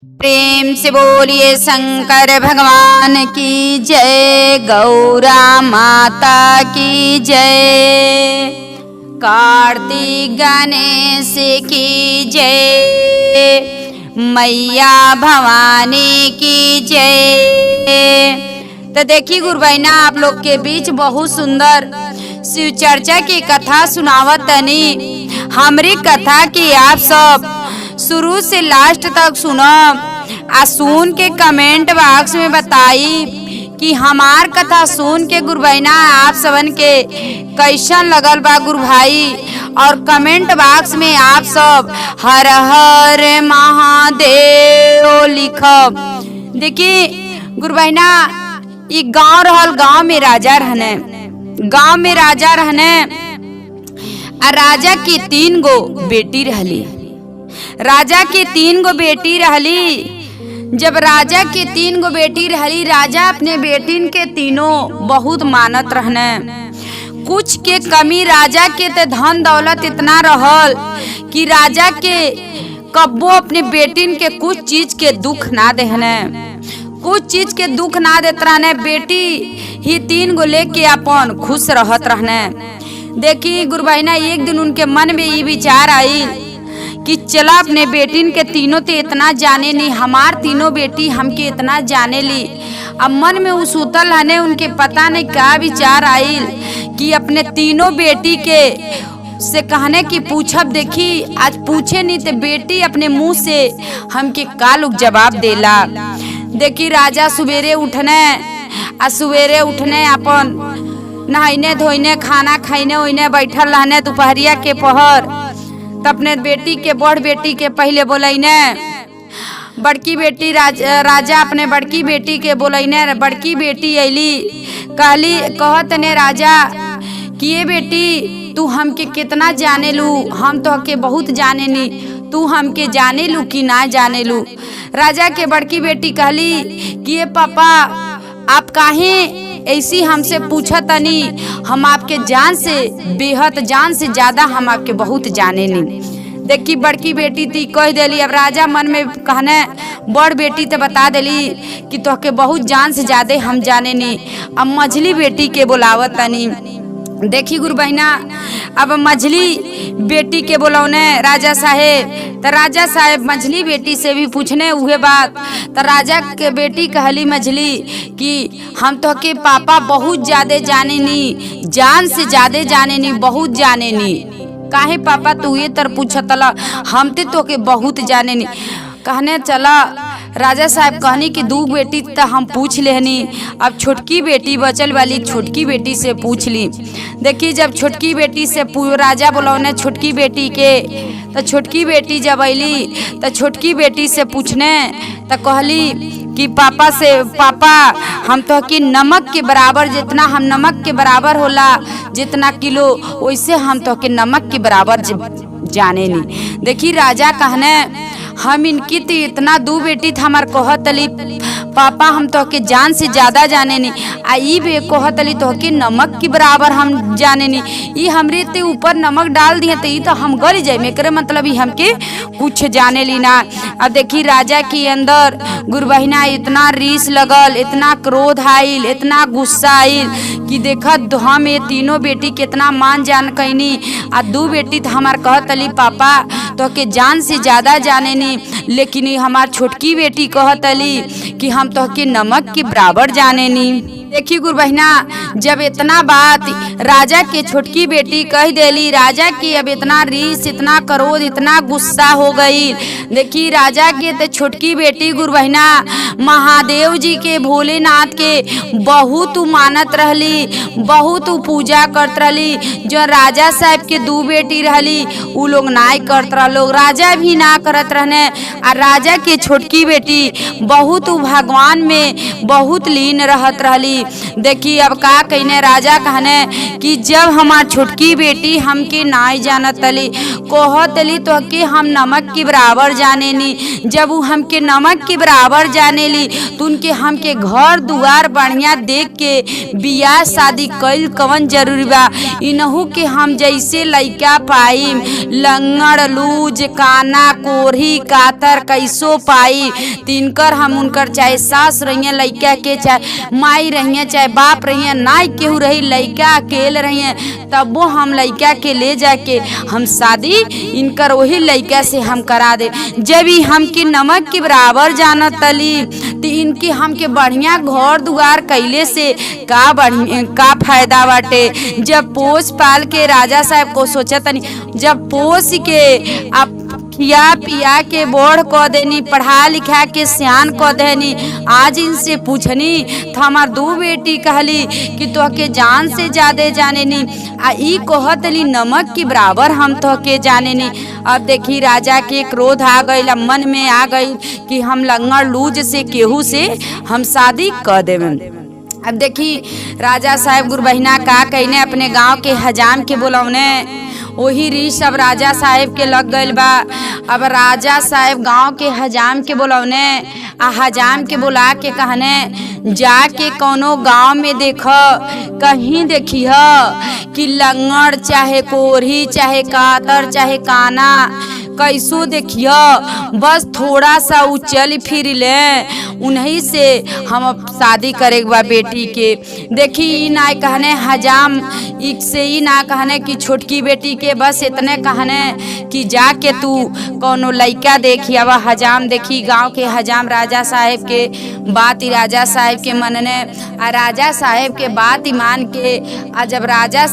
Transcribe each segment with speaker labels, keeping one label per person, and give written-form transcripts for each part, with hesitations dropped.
Speaker 1: प्रेम से बोलिए शंकर भगवान की जय, गौरा माता की जय, कार्तिक गणेश की जय, मैया भवानी की जय। तो देखिए गुरु बहना, आप लोग के बीच बहुत सुंदर शिव चर्चा की कथा सुनावत तनी। हमारी कथा की आप सब शुरू से लास्ट तक सुनो आ सुन के कमेंट बॉक्स में बताई कि हमार कथा सुन के गुरु बहना आप सबन के कैसन लगल बा गुरु भाई। और कमेंट बॉक्स में आप सब हर हर महादेव लिखब। देखिए गुरु बहना, ये गांव रहल, गांव में राजा रहने, गांव में राजा रहने आ राजा की 3 गो बेटी रहली। राजा की 3 गो बेटी रहली। जब राजा के 3 गो बेटी रहली, राजा अपने बेटिन के तीनों बहुत मानत रहने। कुछ के कमी राजा के ते धन दौलत इतना रहल कि राजा के कब्बो अपने बेटिन के कुछ चीज के दुख ना देहने, कुछ चीज के दुख ना देत रहने। बेटी ही 3 गो लेके अपन खुश रहत रहने। देखी गुरु बहना, एक दिन उनके मन में ये विचार आई कि चला अपने बेटिन के तीनों ते इतना जाने नहीं, हमार तीनों बेटी हमके इतना जाने ली। अब मन में उस उतल हने, उनके पता नहीं क्या विचार आई कि अपने तीनों बेटी के से कहने की पूछब। देखी आज पूछे नहीं तो बेटी अपने मुंह से हमके का लोग जवाब देला। देखी राजा सवेरे उठने आ सवेरे उठने अपन नहाइने धोइने खाना खाइने ओइने बैठल रहने दोपहरिया के पहर। तो अपने बेटी के बड़ बेटी के पहले बोलैने, बड़की बेटी राजा अपने बड़की बेटी के बोलैने। बड़की बेटी अली कहत ने राजा कि ये बेटी तू हमके कितना जाने लू, हम तो के बहुत जाने नी, तू हमके जाने लू कि ना जाने लू। राजा के बड़की बेटी कहली कि ये पापा आप काहे ऐसी हमसे पूछा तनी, हम आपके जान से बेहद जान से ज्यादा हम आपके बहुत जाने नहीं। देखी बड़की बेटी थी कह देली। अब राजा मन में कहने बड़ बेटी तो बता देली कि तो के बहुत जान से ज्यादा हम जाने नहीं। अब मझली बेटी के बुलावत तनी। देखी गुरु बहना, अब मझली बेटी के बुलौने राजा साहेब। तो राजा साहेब मझली बेटी से भी पूछने हुए बात। तो राजा के बेटी कहली मझली कि हम तो के पापा बहुत ज्यादा जाने नी, जान से ज्यादा जाने नी, बहुत जाने नी। काहे पापा तू ये तर पूछतला, हम तो के बहुत जाने नी। कहने चला राजा साहब कहनी कि 2 बेटी तो हम पूछ लेनी, अब छोटकी बेटी बचल वाली छोटकी बेटी से पूछ ली। देखी जब छोटकी बेटी से राजा बुलौने छोटकी बेटी के, तो छोटकी बेटी जब अली तो छोटकी बेटी से पूछने तो कहली कि पापा से पापा हम तो कि नमक के बराबर, जितना हम नमक के बराबर होला जितना किलो, वैसे हम तो कि नमक के बराबर जाने नहीं। देखी राजा कहने हम इनकी तो इतना 2 बेटी था हमार कहतली पापा हम तो के जान से ज्यादा जाने नहीं। आई भी कहतली तो के नमक के बराबर हम जाने नहीं। ये हमरे ते ऊपर नमक डाल दिए तो ये तो हम गल जाए, मेरे मतलब ही हमके कुछ जाने ली ना। अब देखी राजा के अंदर गुरु बहिना इतना रीस लगल, इतना क्रोध आइल, इतना गुस्सा आइल कि देखत हम ये तीनों बेटी कितना मान जान कैनी। आ 2 बेटी तो हमार कहतली पापा तो के जान से ज्यादा जाने नहीं, लेकिन हमार छोटकी बेटी कहतली कि हम तो के नमक के बराबर जाने नहीं। देखी गुरु बहना, जब इतना बात राजा के छोटकी बेटी कह देली, राजा की अब इतना रीस, इतना क्रोध, इतना गुस्सा हो गई। देखी राजा के तो छोटकी बेटी गुरु बहना महादेव जी के, भोलेनाथ के बहुत मानत रहली, बहुत पूजा करत रहली। जो राजा साहब के 2 बेटी रहली उ लोग नाय करत रहलो, राजा भी ना करत रहने। और राजा के छोटकी बेटी बहुत भगवान में बहुत लीन रहत रहली। देखी अब का कहने राजा कहने कि जब हमार छोटकी बेटी हमके नाय जानत तली, कहतली तो कि हम नमक के बराबर जाने नी। जब वो हमके नमक के बराबर जाने ली तो उनके हमके घर दुआर बढ़िया देख के बियाह शादी कईल कवन जरूरी बा। इनहू के हम जैसे लइका पाई, लंगड़ लूज काना कोरही कातर कैसो पाई। तिनकर हम उनकर चाहे सास रहिए लइका के, चाहे माई रहिए चाहे बाप रहिए, नाई केहू रही लइका अकेले रहिए, तब वो हम लइका के ले जाके हम शादी इनकर वही लइका से हम करा दे। जब ही हमके नमक के बराबर जानत तली तो इनके हमके बढ़िया घर दुआर कैले से का फायदा बाटे। जब पोस पाल के राजा साहब को सोचतनी, जब पोस के आप खिया पिया के बोढ़ क देनी, पढ़ा लिखा के सियान क देनी, आज इनसे पूछनी तो हमार दो बेटी कहली कि तो के जान से ज्यादा जाने नी, आ ई कहतली नमक के बराबर हम तो के जाने नी। अब देखी राजा के क्रोध आ गई, मन में आ गई कि हम लंगड़ लूज से केहू से हम शादी क देवे। अब देखी राजा साहब गुरबहिना का कहने अपने गांव के हजाम के बुलौने, वही रीस अब राजा साहब के लग गईल बा। अब राजा साहब गांव के हजाम के बुलौने, आ हजाम के बुला के कहने जाके कौनो गांव में देख, कहीं देखी कि लंगड़ चाहे कोरही चाहे कातर चाहे काना कैसो देखियो, बस थोड़ा सा उचल फिर ले, उन्हीं से हम शादी करे बा बेटी के। देखी ई ना कहने हजाम एक से ही ना कहने कि छोटकी बेटी के, बस इतने कहने कि जाके तू कोनो लइका देखी। अब हजाम देखी गांव के हजाम राजा साहब के बात ही राजा साहब के मनने, आ राजा साहब के बात ही मान के आ जब राजा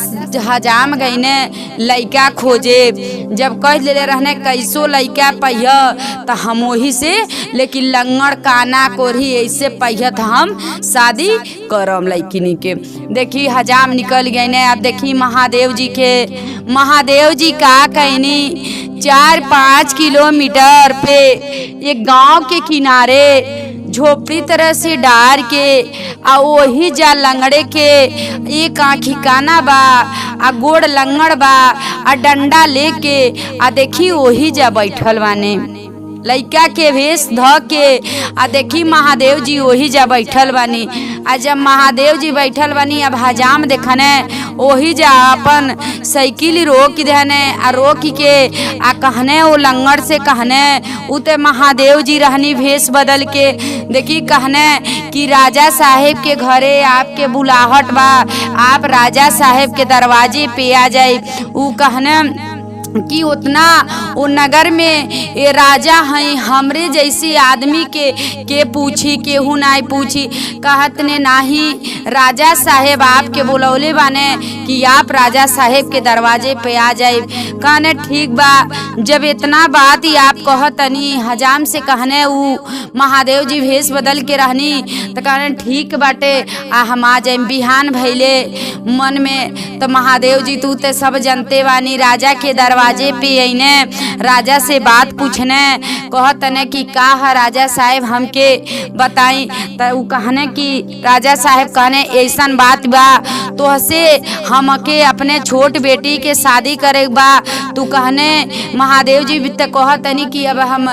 Speaker 1: हजाम गईने लइका खोजे, जब कह ले रहने कैसो लइका पहिया तो हम वही से, लेकिन लंगड़ काना कोरही ऐसे पहिया तो हम शादी करम लइकिनी के। देखी हजाम निकल गए ने। अब देखी महादेव जी के, महादेव जी का कहनी 4-5 किलोमीटर पे एक गांव के किनारे झोपड़ी तरह से डार के आ वही जा लंगड़े के एक आँखी काना बा, आ गोड़ लंगड़ बा, आ डंडा लेके आ देखी वही जा बैठल बाने लइका के भेष ध के। आ देखी महादेव जी वही जा बैठल बानी। आ जब महादेव जी बैठल बानी, अब हजाम देखने वही जा अपन साइकिल रोक देने, आ रोक के आ कहने वो लंगड़ से कहने उते महादेव जी रहनी भेष बदल के। देखी कहने कि राजा साहेब के घरे आपके बुलाहट बा, आप राजा साहेब के दरवाजे पे आ जाए। ऊ कहने कि उतना वो नगर में ये राजा हैं, हमरे जैसे आदमी के पूछी, केहू नाई पूछी। कहत ने नाही, राजा साहेब आपके बुलौले बाने कि आप राजा साहेब के दरवाजे पे आ जाए। कहने ठीक बा, जब इतना बात ही आप कहतनी, हजाम से कहने ऊ महादेव जी भेष बदल के रहनी, तो कहने ठीक बाटे आ हम आ जाए। बिहान भैले मन में तो महादेव जी तू ते सब जनते बानी, राजा के दरवाजे पे आईने, राजा से बात पूछने, कहतने कि का है राजा साहेब हमके बताई। तो ऊ कहने कि राजा साहेब कहने ऐसन बात बा, तो हसे हमके अपने छोट बेटी के शादी करे बा। तू कहने महादेव जी भी तो कहतनी कि अब हम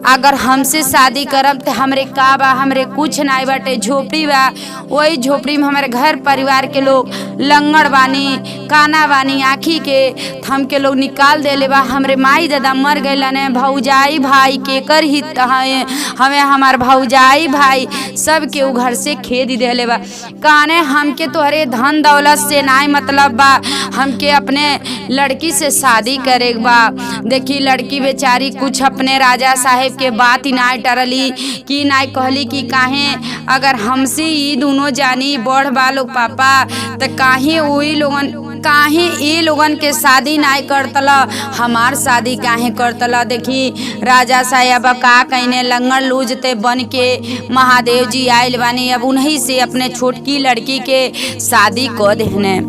Speaker 1: अगर हमसे शादी करब तो हमरे का बा, हमरे कुछ नहीं बाटे, झोपड़ी बा, वही झोपड़ी में हमारे घर परिवार के लोग लंगड़ बानी, काना बानी, आँखी के हमके लोग निकाल देले बा। हमरे माई दादा मर गए, भौजाई भाई केकर हित है, हमें हमार भौजाई भाई सब के उ घर से खेद देले बा। कहने हमके तोहरे धन दौलत से नाई मतलब बा, हमके अपने लड़की से शादी करे बा। देखी लड़की बेचारी कुछ अपने राजा साहेब के बात ही नाई टरली कि नाई कहली कि काहे अगर हमसे ये दोनों जानी बढ़ बालो पापा, तो काहे वही लोगन काहे ये लोगन के शादी नाई करतला, हमार शादी काहे करतला। देखी राजा साहब का कहने लंगड़ लूजते बन के महादेव जी आयल बानी, अब उन्हीं से अपने छोटकी लड़की के शादी को देने।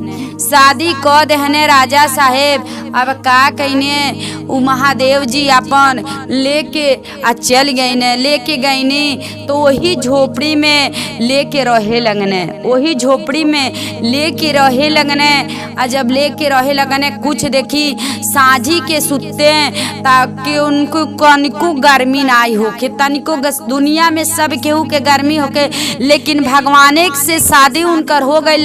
Speaker 1: शादी क देहने राजा साहेब। अब का कहीने उ महादेव जी अपन लेके आ चल गईने। लेके गईनी तो वही झोपड़ी में लेके रहे लगने। वही झोपड़ी में लेके रहे लगने। आ जब लेके रहे लगने कुछ देखी साझी के सुते ताकि उनको कनिको गर्मी ना होके। तनिको दुनिया में सब केहू के गर्मी होके, लेकिन भगवाने से शादी उनकर हो गई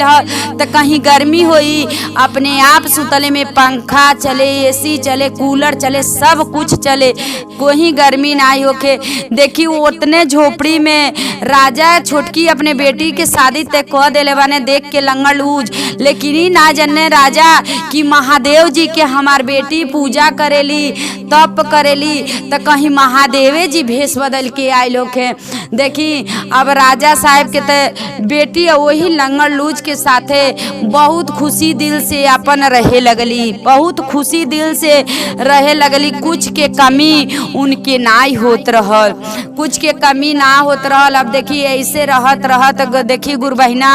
Speaker 1: तो कहीं गर्मी होई। अपने आप सुतले में पंखा चले, एसी चले, कूलर चले, सब कुछ चले, कोई गर्मी ना होके। देखी उतने झोपड़ी में राजा छोटकी अपने बेटी के शादी तय कह देले बने देख के लंगड़ लूज। लेकिन ही ना जन्ने राजा कि महादेव जी के हमार बेटी पूजा करेली, तप करेली, तो कहीं महादेवे जी भेष बदल के आए लोग है। देखी अब राजा साहब के ते बेटी वही लंगड़ लूज के साथे बहुत खुशी दिल से अपन रहे लगली, बहुत खुशी दिल से रहे लगली। कुछ के कमी उनके ना होत रहल, कुछ के कमी ना होत रहल। अब देखी ऐसे रहत रहत देखी गुरु बहिना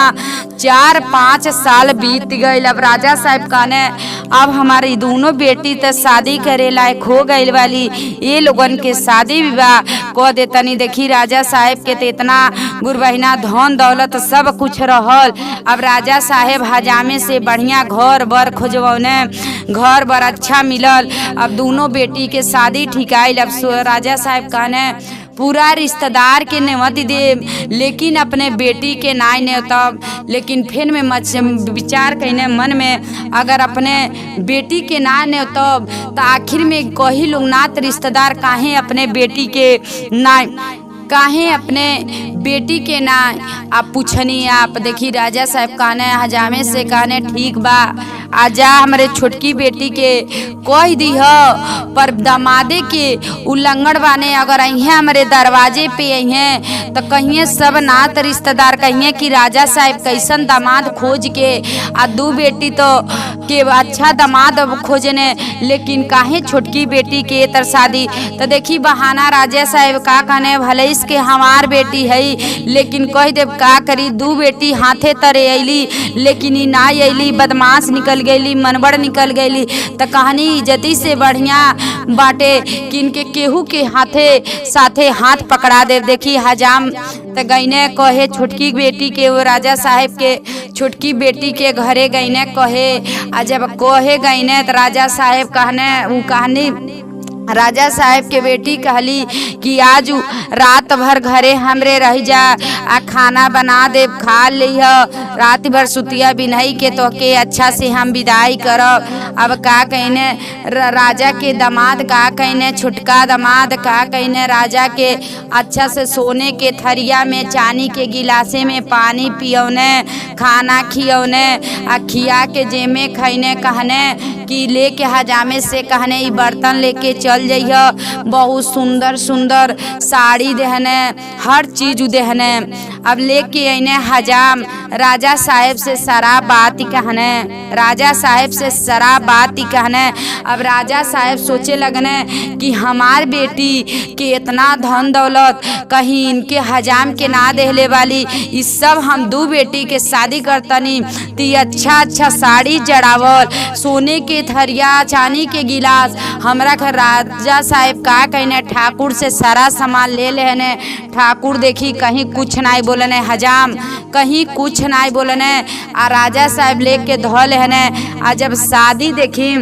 Speaker 1: 4-5 साल बीत गए। अब राजा साहब कहने अब हमारी दोनों बेटी तो शादी करे लायक हो गई वाली, ये लोगन के शादी विवाह कह देतनी। देखी राजा साहब के तो इतना गुरु बहिना धन दौलत सब कुछ रहल। अब राजा साहब हजामे से बढ़िया घर बर खोजवने, घर बर अच्छा मिलल। अब दोनों बेटी के शादी ठिकाइल। अब राजा साहब कहने पूरा रिश्तेदार के नेवती दे, लेकिन अपने बेटी के नाय ने तब। लेकिन फिर में विचार कहने मन में अगर अपने बेटी के ना ने तब तो आखिर में कही लोग नात रिश्तेदार काहे अपने बेटी के ना, काहे अपने बेटी के ना आप पूछनी। आप देखी राजा साहब कहने हजामे से कहने ठीक बा आजा हमारे छोटकी बेटी के कह दी हो, पर दमादे के उल्लंघन बाने अगर अहिए हमारे दरवाजे पे अहिए तो कहिए सब नात रिश्तेदार कहिए कि राजा साहब कैसन दामाद खोज के आ दू बेटी तो के अच्छा दामाद खोजने, लेकिन काहे छोटकी बेटी के तर शादी। तो देखी बहाना राजा साहब का कहने भले इसके हमार बेटी है, लेकिन कह देव का करी दू बेटी हाथे तरे अली, लेकिन ई ना अली, बदमाश निकल गईली, मनबड़ निकल गईली। तो कहानी इज्जती से बढ़िया बाटे किनके केहू के हाथे साथे हाथ पकड़ा दे। देखी हजाम तो गईने कहे छोटकी बेटी के, वो राजा साहब के छोटकी बेटी के घरे गईने कहे। आ जब कहे गईने तो राजा साहब कहने वो कहानी राजा साहब के बेटी कहली कि आज रात भर घरे हमरे रह जा, आ खाना बना दे खा लिह, रात भर सुतिया बिनई के तो के अच्छा से हम विदाई करब। अब का कहने राजा के दामाद का कहने छोटका दामाद का कहने राजा के अच्छा से सोने के थरिया में चानी के गिलासे में पानी पियौने, खाना खियौने, आ खिया के जेमे खैने कहने कि लेके हजामे से कहने ई बर्तन लेके चल जइह, बहुत सुंदर सुंदर साड़ी देहने, हर चीज देहने। अब लेके अने हजाम राजा साहब से सारा बात ही कहने, राजा साहब से सारा बात ही कहने। अब राजा साहब सोचे लगने कि हमार बेटी के इतना धन दौलत कहीं इनके हजाम के ना देहले वाली, इस सब हम दू बेटी के शादी करतनी ती अच्छा अच्छा साड़ी जड़ावल, सोने के थरिया, चांदी के गिलास हमरा घर। राजा साहब का कहने ठाकुर से सारा सामान ले लेने। ठाकुर देखी कहीं कुछ नहीं बोलने, हजाम कहीं कुछ नहीं बोलने, आ राजा साहब लेके धो लेने। आ जब शादी देखी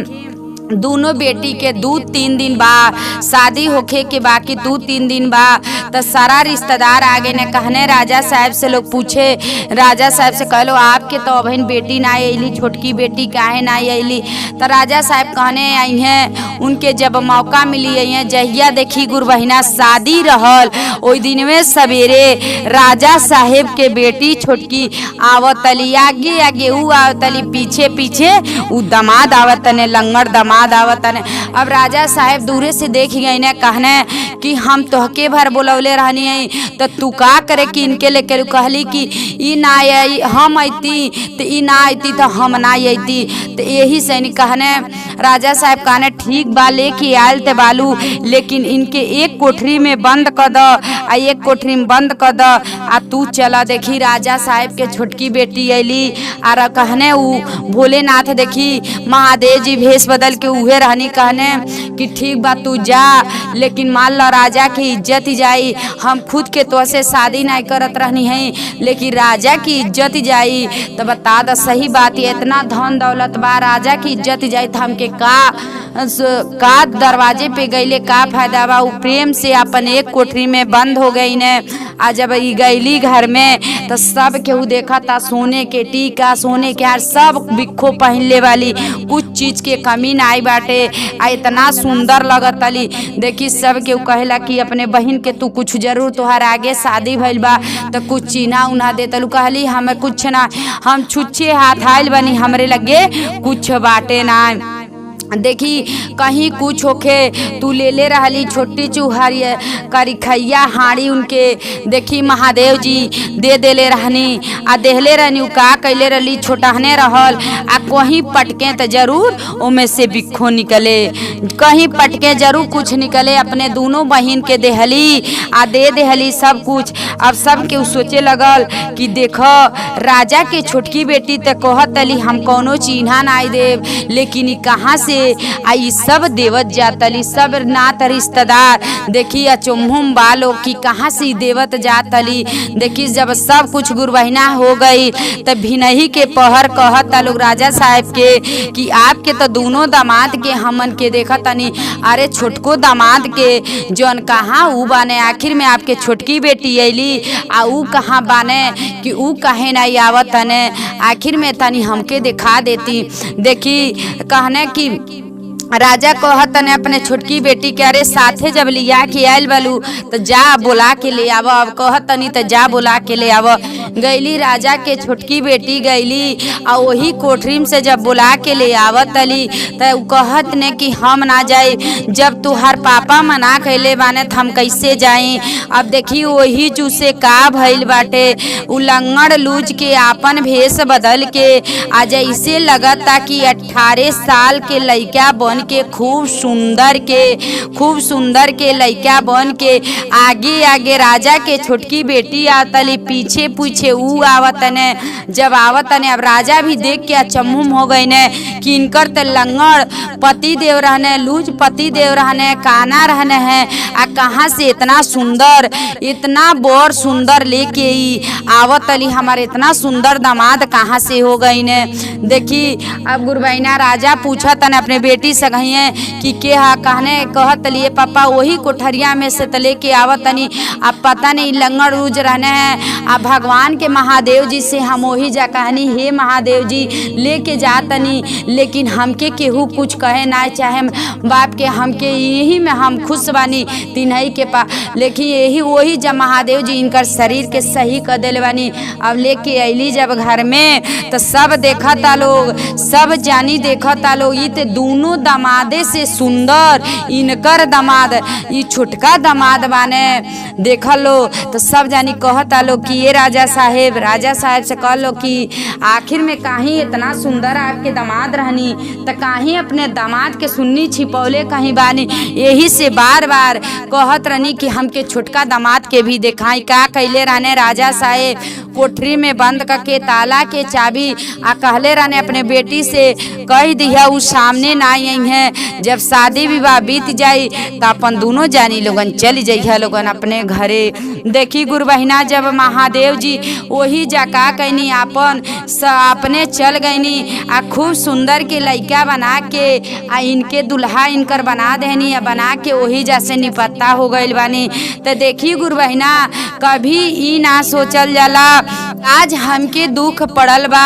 Speaker 1: दोनों बेटी के 2-3 दिन बाद शादी होखे के बाकी 2-3 दिन बाद तो सारा रिश्तेदार आगे ने कहने राजा साहब से लोग पूछे, राजा साहब से कहलो आपके तो बहन बेटी ना अली, छोटकी बेटी काहे ना अली। तो राजा साहब कहने आई हैं उनके जब मौका मिली है जहिया देखी गुरु बहिना शादी रहल ओई दिन में सवेरे राजा साहब के बेटी छोटकी आवतली, आगे आगे ऊ आवतली, पीछे पीछे ऊ दामाद आवतने, लंगड़ दामाद दामाद आवतन। अब राजा साहेब दूरे से देख गई ने, कहने कि हम तोहके भर बोलौले रहनी है तो तू का करे कि इनके लेके कहली कि ई ना हम अती तो ई ना अती तो हम ना अती। तो यही से कहने राजा साहब कहने ठीक बा लेके आयल ते बालू, लेकिन इनके एक कोठरी में बंद कर दो आ एक कोठरी में बंद कर दो आ तू चला। देखी राजा साहब के छोटकी बेटी अली और कहने ऊ भोलेनाथ देखी महादेव जी भेष बदल के उहे रहनी। कहने कि ठीक बा तू जा, लेकिन मान लो राजा की इज्जत जाई। हम खुद के तो से शादी नहीं करत रहनी है, लेकिन राजा की इज्जत जाई। तो बता द सही बात है, इतना धन दौलत बा राजा की इज्जत जाई तो हमके का दरवाजे पे गईले का फायदा बा। प्रेम से अपन एक कोठरी में बंद हो गई ने। आ जब ई गईली घर में तो सब केहू देखा था सोने के टीका सोने के हार सब बिखो पहनले वाली, कुछ चीज के कमी ना आई बाटे। आ इतना सुंदर लगत अली। देखी सब केहू कहेला कि अपने बहन के तू कुछ जरूर तोहार आगे शादी भइल बा तो कुछ चीना उना दे। तलू कहली हमें कुछ ना, हम छुच्छे हाथ आइल बनी, हमरे लगे कुछ बाटे ना। देखी कहीं कुछ होखे तू ले ले रहली छोटी चूहरिया करिखैया हाड़ी उनके देखी महादेव जी दे देले रहनी आ देहले रहनी। उ का कैले रहली छोटहने रहल आ कहीं पटके तो जरूर उमें से बिखो निकले, कहीं पटके जरूर कुछ निकले। अपने दोनों बहन के देहली आ दे देहली सब कुछ। अब सब के सोचे लगल कि देखो राजा के छोटकी बेटी तो कहत अली हम कौनो चिन्हा नाई देव, लेकिन ई कहाँ से आई सब देवत जातली सब नात रिश्तेदार। देखी अचुम्हुम बालो की कहाँ से देवत जातली। देखी जब सब कुछ गुरबहिना हो गई तब भिनही के पहर कहत लोग राजा साहब के कि आपके तो दोनों दामाद के हमन के देखा तनी। अरे छोटको दामाद के जौन कहाँ ऊ बाने, आखिर में आपके छोटकी बेटी अली आ ऊ कहाँ बाने कि ऊ कहे नहीं आवत तने, आखिर में तनी हमके दिखा देती। देखी कहने की राजा कहत ने अपने छोटकी बेटी के अरे साथे जब लिया के आयल बालू तो जा बोला के ले आव। अब कहत तनी तो जा बोला के ले आव। गईली राजा के छोटकी बेटी गईली आ वही कोठरी से जब बुला के ले आवत अली तो कहत ने कि हम ना जाए, जब तुहार पापा मना कैले बाने तो हम कैसे जाई। अब देखी वही चूसे का भइल बाटे, उलंगड़ लूज के आपन भेष बदल के आ जैसे लगता कि 18 साल के लइका बन के खूब सुंदर के लइका बन के आगे आगे राजा के छोटकी बेटी आवतली, पीछे पीछे ऊ आवतने। जब आवतने अब राजा भी देख के अचम्मुम हो गई ने कि इनकर तो लंगड़ पति देव रहने, लूज पति देव रहने, काना रहने हैं आ कहाँ से इतना सुंदर इतना बोर सुंदर लेके ही आवतली, हमारे इतना सुंदर दामाद कहाँ से हो गई ने। देखी अब गुरबैना राजा पूछा तने अपने बेटी से कहिए कि के हा, कहने कहत लिए पापा वही कोठरिया में से तले के आवत तनी। अब पता नहीं लंगड़ रूज रहने हैं। अब भगवान के महादेव जी से हम वही जा कहनी हे महादेव जी लेके जा तनी, लेकिन हमके केहू कुछ कहे ना चाहे बाप के, हमके यही में हम खुश बानी तिनही के पा, लेकिन यही वही जब महादेव जी इनकर शरीर के सही कर दिल बानी। अब लेके अली जब घर में तो सब देखा था लोग, सब जानी देखा था लोग ये तो दोनों दामादे से सुंदर इनकर दामाद ये छोटका दामाद बाने। देखा लो तो सब जानी कहता लो कि ये राजा साहेब से कह लो कि आखिर में कहीं इतना सुंदर आपके दामाद रहनी तो कहीं अपने दामाद के सुन्नी छिपौले कहीं बानी। यही से बार बार कहत रहनी कि हमके छोटका दामाद के भी दिखाई। का कैले रहने राजा साहेब कोठरी में बंद करके ताला के चाबी आ कहले रहने अपने बेटी से कह दिया उ सामने ना आई है, जब शादी विवाह बीत जाई तो अपन दोनों जानी लोगन चल जाइए लोगन अपने घरे। देखी गुरबहिना जब महादेव जी वही जका कहनी अपन अपने चल गईनी आ खूब सुंदर के लइका बना के आ इनके दुल्हा इनकर बना देनी आ बना के वही जैसे निपत्ता हो गइल बानी। तो देखी गुरबहिना कभी ई ना सोचल जाला आज हमके दुख पड़ल बा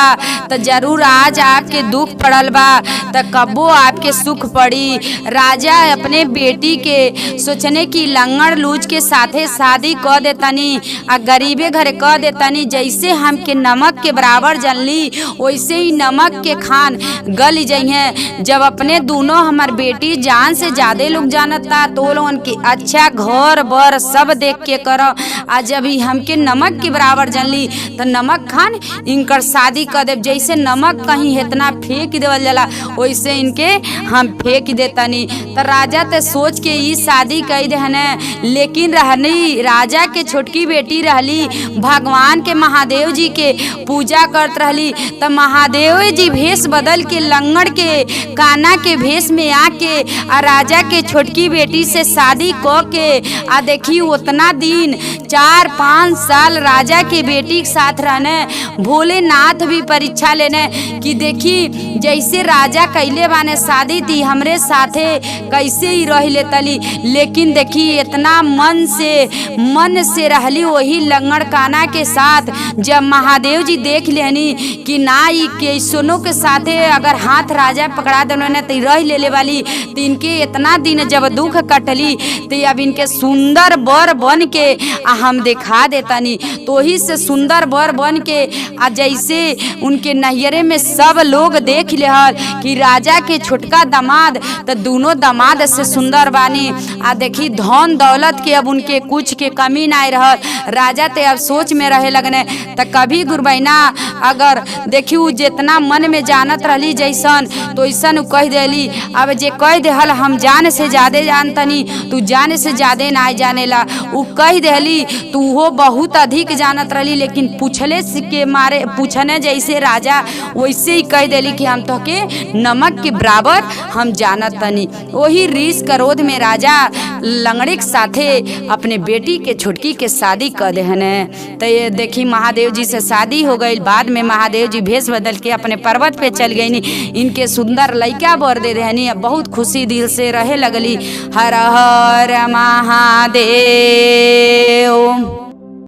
Speaker 1: तो जरूर आज आपके दुख पड़ल बा तो कब्बो आपके सुख पड़ी। राजा अपने बेटी के सोचने की लंगड़ लूज के साथे शादी कर देतनी आ गरीबे घरे कर देतनी। जैसे हमके नमक के बराबर जनली वैसे ही नमक के खान गल जइहे। जब अपने दोनों हमार बेटी जान से ज्यादा लोग जानता तो लोगन के अच्छा घर बर सब देख के करो। आ जब ही हमके नमक के बराबर जनली तो नमक खान इनकर शादी कर दे। जैसे नमक कहीं इतना फेंक देवल जाला वैसे इनके हम फेंक देतनी। तो राजा ते सोच के ई शादी कर देहने। लेकिन रहनी राजा के छोटकी बेटी रहली भगवान के महादेव जी के पूजा करत रहली। तो महादेव जी भेष बदल के लंगड़ के काना के भेष में आके आ राजा के छोटकी बेटी से शादी क के आ देखी उतना दिन 4-5 साल राजा के बेटी के साथ रहने। भोलेनाथ भी परीक्षा लेने कि देखी जैसे राजा कैले बाने शादी थी हमरे साथे कैसे ही रह लेतली। लेकिन देखी इतना मन से रहली वही लंगड़ काना के साथ। जब महादेव जी देख लेनी कि ना ई कैसनो के साथे अगर हाथ राजा पकड़ा देने तो रह ले वाली तो इनके इतना दिन जब दुख कटली तो अब इनके सुंदर बर बन के हम दिखा देतनी। तो ही से सुंदर बर बन के आ जैसे उनके नैहरे में सब लोग देख लेहल कि राजा के छोटका दामाद तो दोनों दामाद से सुंदर बानी। आ देखी धन दौलत के अब उनके कुछ के कमी ना रहल। राजा ते अब सोच में रहे लगने तो कभी गुरबैना अगर देखी उ जितना मन में जानत रहली जैसन तो ऐसन कह देली। अब जे कह देहल हम जान से ज्यादा जानतनी तू जान से ज्यादा ना जानेला उ कह देली तू वो बहुत अधिक जानत रहली। लेकिन पूछले के मारे पूछने जैसे राजा वैसे ही कह देली कि हम तो के नमक के बराबर हम जानत तनी। वही रीस क्रोध में राजा लंगड़े के साथे अपने बेटी के छोटकी के शादी कर देहने। तो ये देखी महादेव जी से शादी हो गई। बाद में महादेव जी भेष बदल के अपने पर्वत पे चल गई। इनके सुंदर लड़का बर दे रहनी। बहुत खुशी दिल से रहे लगली। हर हर महादेव।